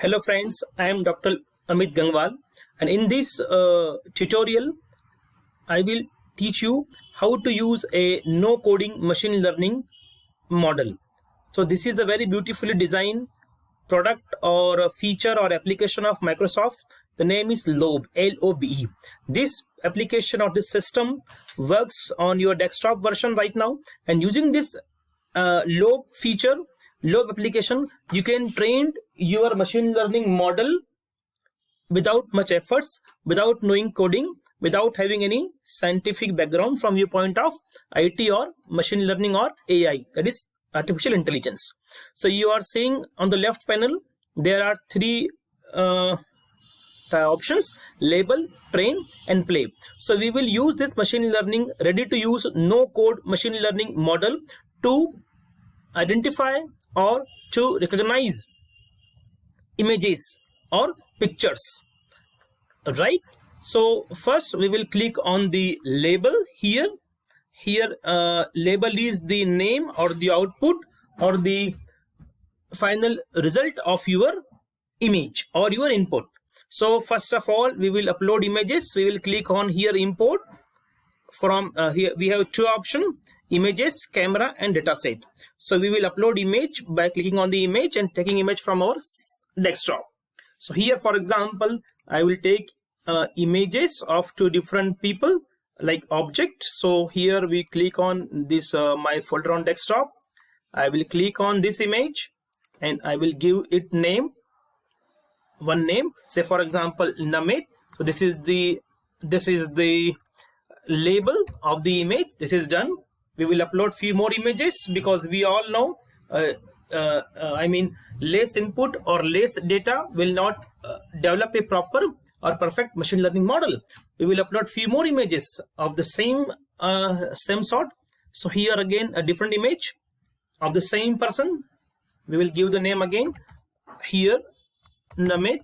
Hello friends, I am Dr. Amit Gangwal, and in this tutorial I will teach you how to use a no coding machine learning model. So this is a very beautifully designed product or a feature or application of Microsoft. The name is LOBE, L-O-B-E. This application or this system works on your desktop version right now, and using this LOBE feature, LOBE application, you can train your machine learning model without much efforts, without knowing coding, without having any scientific background from viewpoint of IT or machine learning or AI, that is artificial intelligence. So you are seeing on the left panel there are three options: label, train and play. So we will use this machine learning ready to use no code machine learning model to identify or to recognize images or pictures, right? So first we will click on the label here. Label is the name or the output or the final result of your image or your input. So first of all, we will upload images. We will click on here import. From here we have two options: images, camera and dataset. So we will upload image by clicking on the image and taking image from our desktop. So here, for example, I will take images of two different people like object. So here we click on this my folder on desktop. I will click on this image and I will give it name, one name, say for example Namit. So this is the label of the image. This is done. We will upload few more images because we all know I mean less input or less data will not develop a proper or perfect machine learning model. We will upload few more images of the same sort. So here again a different image of the same person. We will give the name again here Namit.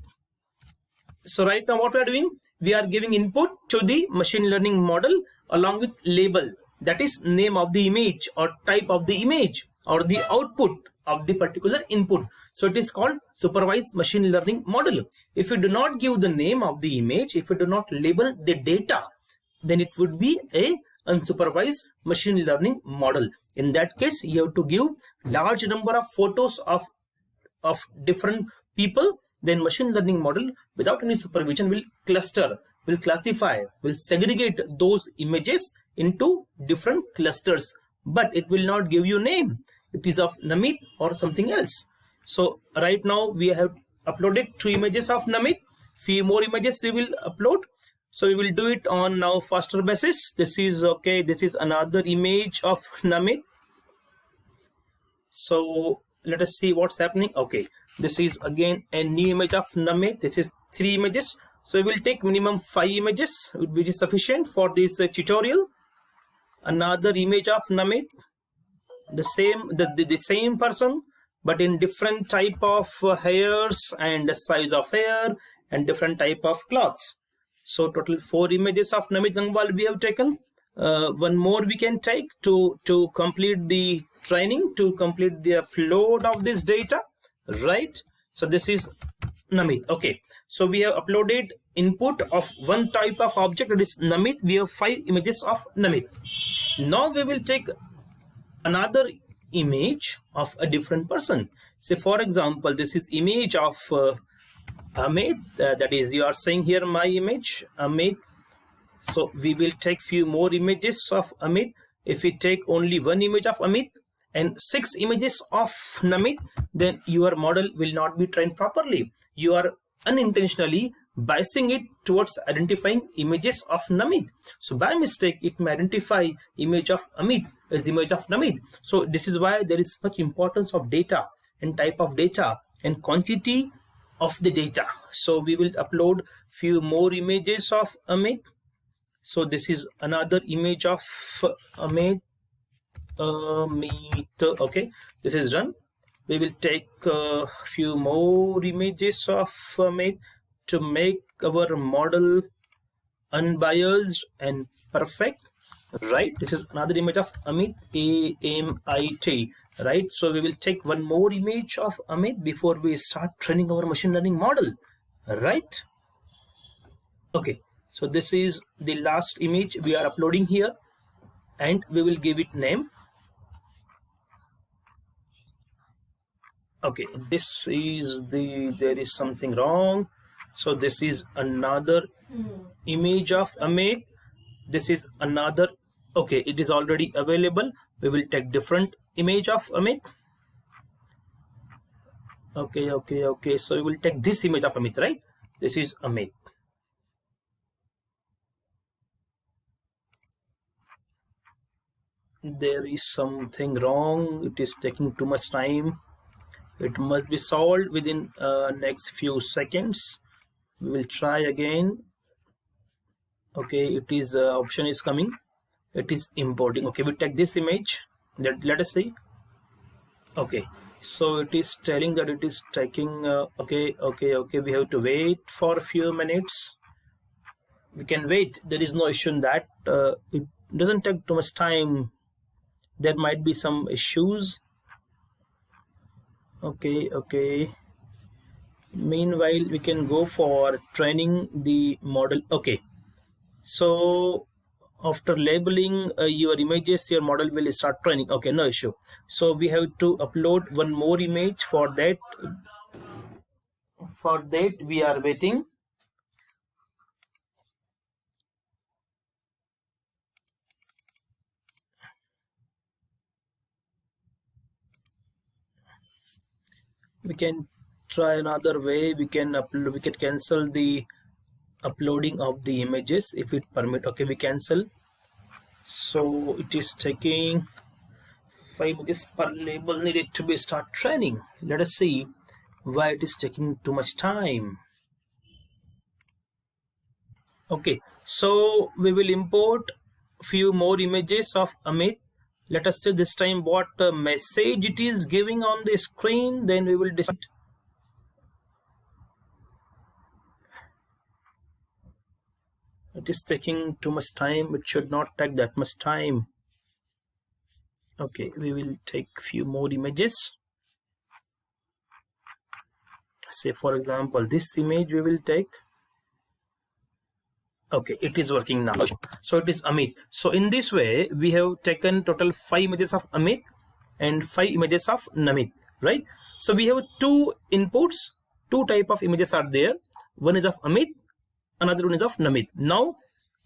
So right now what we are doing, we are giving input to the machine learning model along with label, that is name of the image or type of the image or the output of the particular input. So it is called supervised machine learning model. If you do not give the name of the image, if you do not label the data, then it would be a unsupervised machine learning model. In that case, you have to give large number of photos of different people. Then machine learning model without any supervision will cluster, will classify, will segregate those images into different clusters, but it will not give you name. It is of Namit or something else. So right now we have uploaded two images of Namit. Few more images we will upload. So we will do it on now faster basis. This is okay. This is another image of Namit. So let us see what's happening. Okay, this is again a new image of Namit. This is three images. So we will take minimum 5 images, which is sufficient for this tutorial. Another image of Namit, the same person, but in different type of hairs and size of hair and different type of clothes. So total 4 images of Namit Gangwal we have taken. One more we can take to complete the training, to complete the upload of this data, right? So this is Namit. Okay, so we have uploaded input of one type of object, that is Namit. We have 5 images of Namit. Now we will take another image of a different person. Say for example, this is image of Amit, that is, you are saying here my image Amit. So we will take few more images of Amit. If we take only one image of Amit and 6 images of Namit, then your model will not be trained properly. You are unintentionally biasing it towards identifying images of Namit. So by mistake it may identify image of Amit as image of Namit. So this is why there is much importance of data and type of data and quantity of the data. So we will upload few more images of Amit. So this is another image of Amit. Okay, this is done. We will take a few more images of Amit to make our model unbiased and perfect. right? This is another image of Amit, AMIT, right? So we will take one more image of Amit before we start training our machine learning model, right? Okay, so this is the last image we are uploading here, and we will give it name. Okay, this is there is something wrong. So this is another image of Amit. This is another. Okay, it is already available. We will take different image of Amit. Okay. So we will take this image of Amit, right? This is Amit. There is something wrong. It is taking too much time. It must be solved within next few seconds. We will try again. Okay, it is option is coming. It is importing. Okay, we take this image. Let us see. Okay, so it is telling that it is taking. Okay. We have to wait for a few minutes. We can wait. There is no issue in that. It doesn't take too much time. There might be some issues. Okay. Meanwhile, we can go for training the model. Okay, so after labeling your images, your model will start training. Okay, no issue. So we have to upload one more image. For that we are waiting. We can try another way. We can upload. We can cancel the uploading of the images if it permit. Okay, we cancel. So it is taking 5 images per label needed to be start training. Let us see why it is taking too much time. Okay, so we will import few more images of Amit. Let us see this time what message it is giving on the screen, then we will decide. It is taking too much time. It should not take that much time. Okay, we will take few more images. Say for example, this image we will take. Okay, it is working now. So it is Amit. So in this way, we have taken total 5 images of Amit and 5 images of Namit, right? So we have two inputs, two type of images are there. One is of Amit, another one is of Namit. Now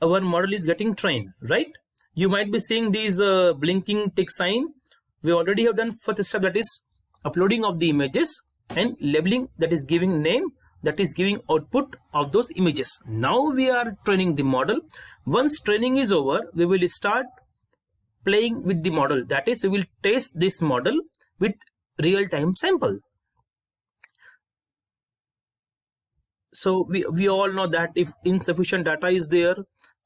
our model is getting trained, right? You might be seeing these blinking tick sign. We already have done first step, that is uploading of the images, and labeling, that is giving name, that is giving output of those images. Now we are training the model. Once training is over, we will start playing with the model. That is, we will test this model with real-time sample. So we all know that if insufficient data is there,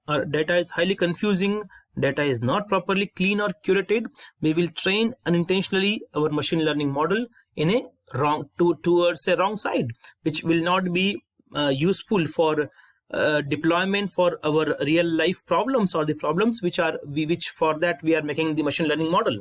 or data is highly confusing, data is not properly clean or curated, we will train unintentionally our machine learning model in a towards a wrong side, which will not be useful for deployment for our real life problems, or the problems which for that we are making the machine learning model.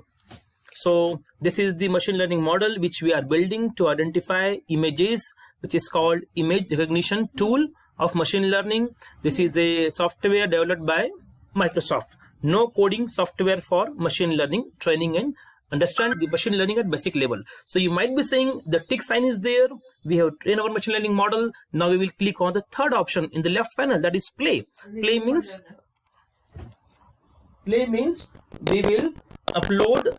So this is the machine learning model which we are building to identify images, which is called image recognition tool of machine learning. This is a software developed by Microsoft. No coding software for machine learning training and understand the machine learning at basic level. So you might be saying the tick sign is there. We have trained our machine learning model. Now we will click on the third option in the left panel, that is play. Play means we will upload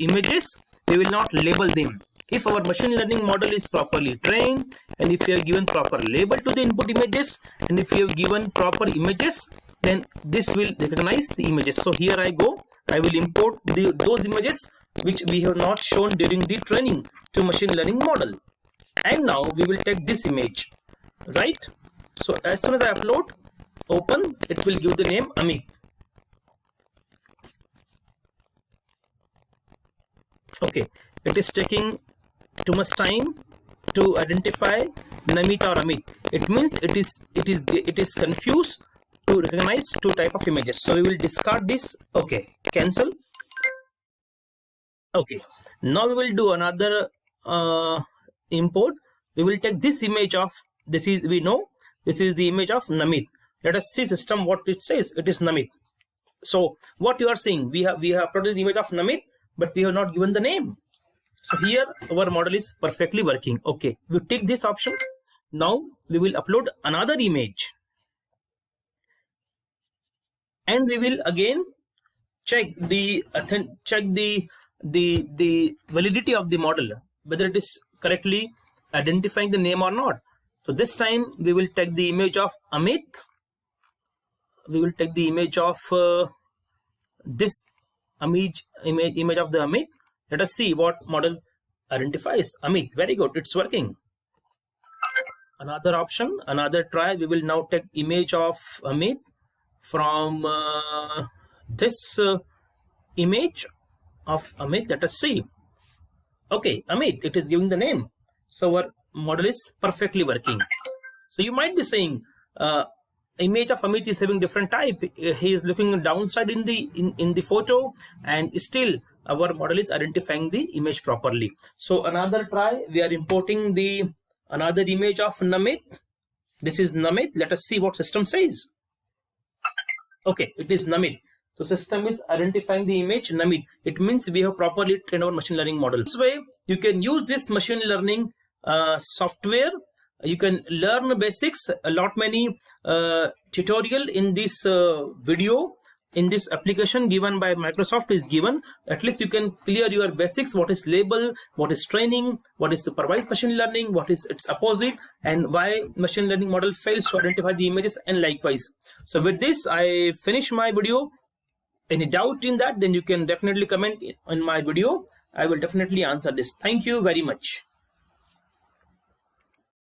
images. We will not label them. If our machine learning model is properly trained, and if you have given proper label to the input images, and if you have given proper images, then this will recognize the images. So here I go. I will import those images which we have not shown during the training to machine learning model. And now we will take this image, right? So as soon as I upload, open, it will give the name Amit. Okay, it is taking too much time to identify Namit or Amit. It means it is confused to recognize two type of images. So we will discard this. Okay, cancel. Okay, now we will do another import. We will take this image of, this is, we know this is the image of Namit. Let us see system what it says. It is Namit. So what you are seeing, we have uploaded the image of Namit, but we have not given the name. So here our model is perfectly working. Okay, we take this option. Now we will upload another image, and we will again check the validity of the model, whether it is correctly identifying the name or not. So this time we will take the image of Amit. We will take the image of this image of the Amit. Let us see what model identifies Amit. Very good, it's working. Another option, another try. We will now take image of Amit from this image of Amit. Let us see. Okay, Amit, it is giving the name. So our model is perfectly working. So you might be saying image of Amit is having different type. He is looking downside in the photo, and still our model is identifying the image properly. So another try, we are importing the another image of Namit. This is Namit. Let us see what system says. Okay, it is Namit. So system is identifying the image Namit. It means we have properly trained our machine learning model. This way you can use this machine learning software. You can learn basics. A lot many tutorial in this video, in this application given by Microsoft is given. At least you can clear your basics. What is label, what is training, what is supervised machine learning, what is its opposite, and why machine learning model fails to identify the images, and likewise. So with this I finish my video. Any doubt in that, then you can definitely comment in my video. I will definitely answer this. Thank you very much.